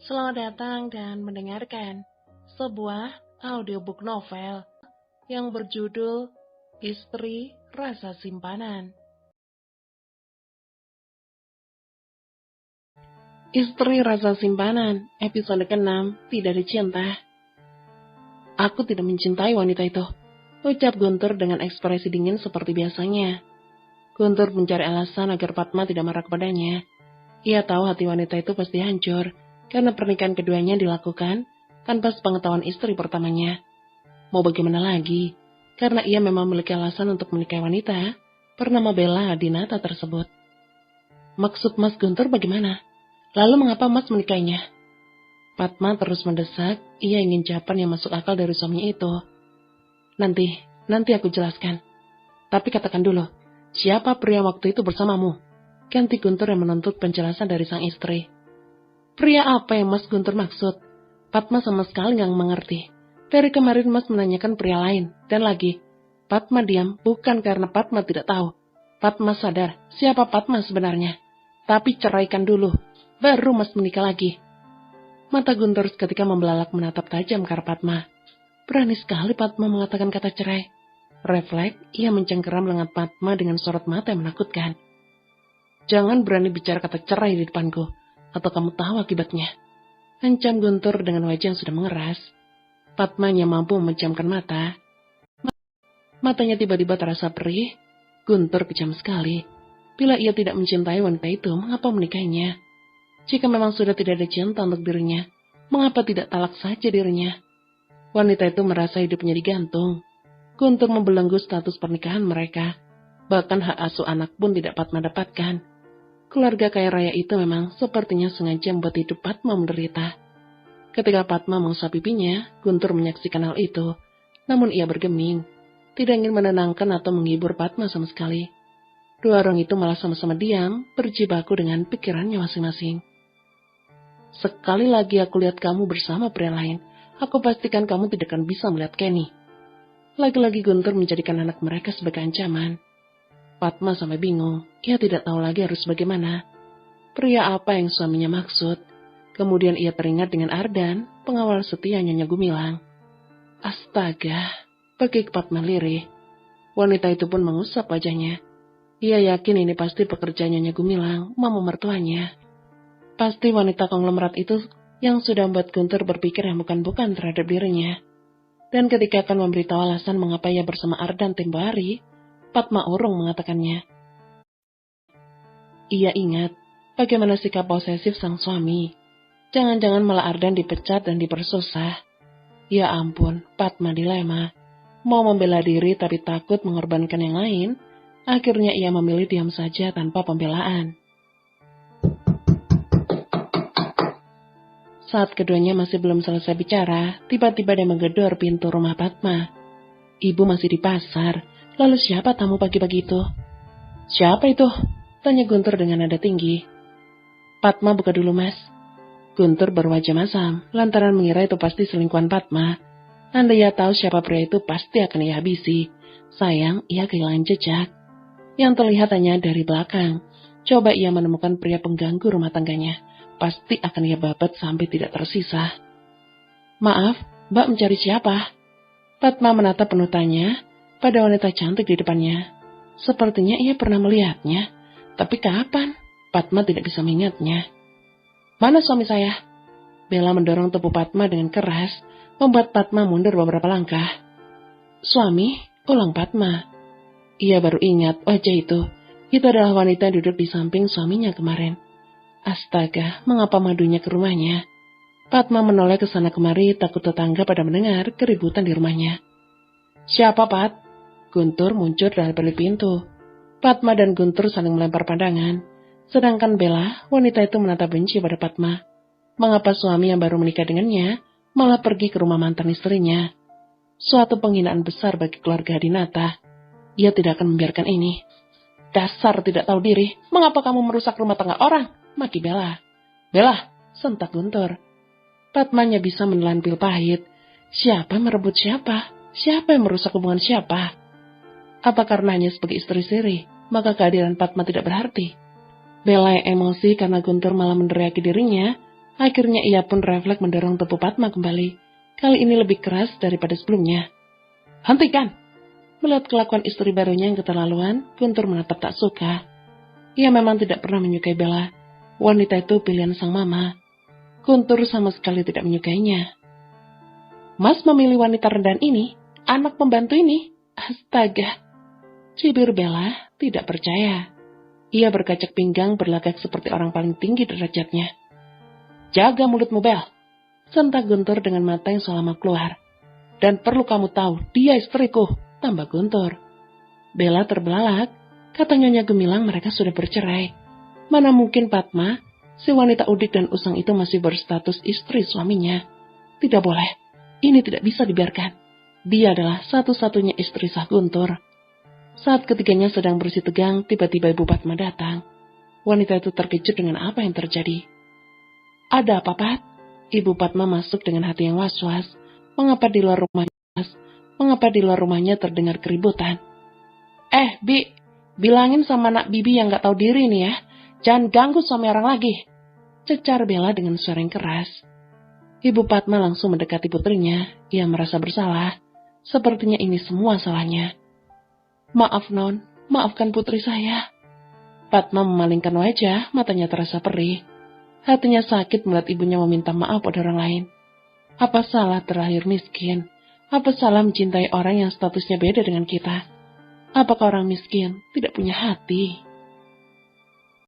Selamat datang dan mendengarkan sebuah audiobook novel yang berjudul Istri Rasa Simpanan. Istri Rasa Simpanan, episode ke-6, Tidak Dicinta. Aku tidak mencintai wanita itu, ucap Guntur dengan ekspresi dingin seperti biasanya. Guntur mencari alasan agar Fatma tidak marah kepadanya. Ia tahu hati wanita itu pasti hancur, karena pernikahan keduanya dilakukan tanpa sepengetahuan istri pertamanya. Mau bagaimana lagi? Karena ia memang memiliki alasan untuk menikahi wanita bernama Bella Adinata tersebut. Maksud Mas Guntur bagaimana? Lalu mengapa Mas menikahinya? Fatma terus mendesak, ia ingin jawaban yang masuk akal dari suaminya itu. Nanti aku jelaskan. Tapi katakan dulu, siapa pria waktu itu bersamamu? Ganti Guntur yang menuntut penjelasan dari sang istri. Pria apa yang Mas Guntur maksud? Fatma sama sekali nggak mengerti. Dari kemarin Mas menanyakan pria lain. Dan lagi, Fatma diam bukan karena Fatma tidak tahu. Fatma sadar siapa Fatma sebenarnya. Tapi ceraikan dulu, baru Mas menikah lagi. Mata Guntur seketika membelalak menatap tajam ke arah Fatma. Berani sekali Fatma mengatakan kata cerai. Refleks, ia mencengkeram lengan Fatma dengan sorot mata yang menakutkan. Jangan berani bicara kata cerai di depanku, atau kamu tahu akibatnya. Ancam Guntur dengan wajah yang sudah mengeras. Fatma hanya mampu memejamkan mata. Matanya tiba-tiba terasa perih. Guntur kejam sekali. Bila ia tidak mencintai wanita itu, mengapa menikahinya? Jika memang sudah tidak ada cinta untuk dirinya, mengapa tidak talak saja dirinya? Wanita itu merasa hidupnya digantung. Guntur membelenggu status pernikahan mereka. Bahkan hak asuh anak pun tidak Fatma dapatkan. Keluarga kaya raya itu memang sepertinya sengaja membuat hidup Fatma menderita. Ketika Fatma mengusap pipinya, Guntur menyaksikan hal itu. Namun ia bergeming, tidak ingin menenangkan atau menghibur Fatma sama sekali. Dua orang itu malah sama-sama diam, berjibaku dengan pikirannya masing-masing. Sekali lagi aku lihat kamu bersama pria lain, aku pastikan kamu tidak akan bisa melihat Kenny. Lagi-lagi Guntur menjadikan anak mereka sebagai ancaman. Fatma sampai bingung, ia tidak tahu lagi harus bagaimana. Pria apa yang suaminya maksud? Kemudian ia teringat dengan Ardan, pengawal setia Nyonya Gumilang. Astaga, bagi Fatma lirih. Wanita itu pun mengusap wajahnya. Ia yakin ini pasti pekerjaan Nyonya Gumilang, mama mertuanya. Pasti wanita konglomerat itu yang sudah membuat Guntur berpikir yang bukan-bukan terhadap dirinya. Dan ketika akan memberitahu alasan mengapa ia bersama Ardan tempo hari, Fatma urung mengatakannya. Ia ingat bagaimana sikap posesif sang suami. Jangan-jangan malah Ardan dipecat dan dipersusah. Ya ampun, Fatma dilema. Mau membela diri tapi takut mengorbankan yang lain, akhirnya ia memilih diam saja tanpa pembelaan. Saat keduanya masih belum selesai bicara, tiba-tiba dia menggedor pintu rumah Fatma. Ibu masih di pasar. Lalu siapa tamu pagi-pagi itu? Siapa itu? Tanya Guntur dengan nada tinggi. Fatma buka dulu mas. Guntur berwajah masam, lantaran mengira itu pasti selingkuhan Fatma. Andai ia tahu siapa pria itu pasti akan ia habisi. Sayang, ia kehilangan jejak. Yang terlihat hanya dari belakang. Coba ia menemukan pria pengganggu rumah tangganya. Pasti akan ia babat sampai tidak tersisa. Maaf, Mbak mencari siapa? Fatma menatap penuh tanya pada wanita cantik di depannya. Sepertinya ia pernah melihatnya. Tapi kapan? Fatma tidak bisa mengingatnya. Mana suami saya? Bella mendorong tubuh Fatma dengan keras, membuat Fatma mundur beberapa langkah. Suami? Ulang Fatma. Ia baru ingat wajah itu. Itu adalah wanita yang duduk di samping suaminya kemarin. Astaga, mengapa madunya ke rumahnya? Fatma menoleh ke sana kemari, takut tetangga pada mendengar keributan di rumahnya. Siapa, Pat? Guntur muncul dari balik pintu. Fatma dan Guntur saling melempar pandangan. Sedangkan Bella, wanita itu menatap benci pada Fatma. Mengapa suami yang baru menikah dengannya malah pergi ke rumah mantan istrinya? Suatu penghinaan besar bagi keluarga Adinata. Ia tidak akan membiarkan ini. Dasar tidak tahu diri, mengapa kamu merusak rumah tangga orang? Maki Bella. Bella, sentak Guntur. Fatmanya bisa menelan pil pahit. Siapa yang merebut siapa? Siapa yang merusak hubungan siapa? Apa karena hanya sebagai istri siri, maka kehadiran Fatma tidak berarti? Bella yang emosi karena Guntur malah meneriaki dirinya, Akhirnya ia pun refleks mendorong tubuh Padma kembali. Kali ini lebih keras daripada sebelumnya. Hentikan! Melihat kelakuan istri barunya yang keterlaluan, Guntur menatap tak suka. Ia memang tidak pernah menyukai Bella. Wanita itu pilihan sang mama. Guntur sama sekali tidak menyukainya. Mas memilih wanita rendahan ini? Anak pembantu ini? Astaga! Cibir Bella tidak percaya. Ia berkacak pinggang berlagak seperti orang paling tinggi derajatnya. Jaga mulutmu, Bel. Sentak Guntur dengan mata yang selama keluar. Dan perlu kamu tahu, dia istriku, tambah Guntur. Bella terbelalak, kata Nyonya Gemilang mereka sudah bercerai. Mana mungkin Padma, si wanita udik dan usang itu masih berstatus istri suaminya. Tidak boleh, ini tidak bisa dibiarkan. Dia adalah satu-satunya istri sah Guntur. Saat ketiganya sedang bersih tegang, tiba-tiba Ibu Padma datang. Wanita itu terkejut dengan apa yang terjadi. Ada apa, Pat? Ibu Padma masuk dengan hati yang was-was. Mengapa di luar rumahnya terdengar keributan? Bi, bilangin sama anak bibi yang gak tahu diri nih ya. Jangan ganggu suami orang lagi. Cecar Bella dengan suara yang keras. Ibu Padma langsung mendekati putrinya. Ia merasa bersalah. Sepertinya ini semua salahnya. Maaf, Non. Maafkan putri saya. Padma memalingkan wajah, matanya terasa perih. Hatinya sakit melihat ibunya meminta maaf pada orang lain. Apa salah terlahir miskin? Apa salah mencintai orang yang statusnya beda dengan kita? Apakah orang miskin tidak punya hati?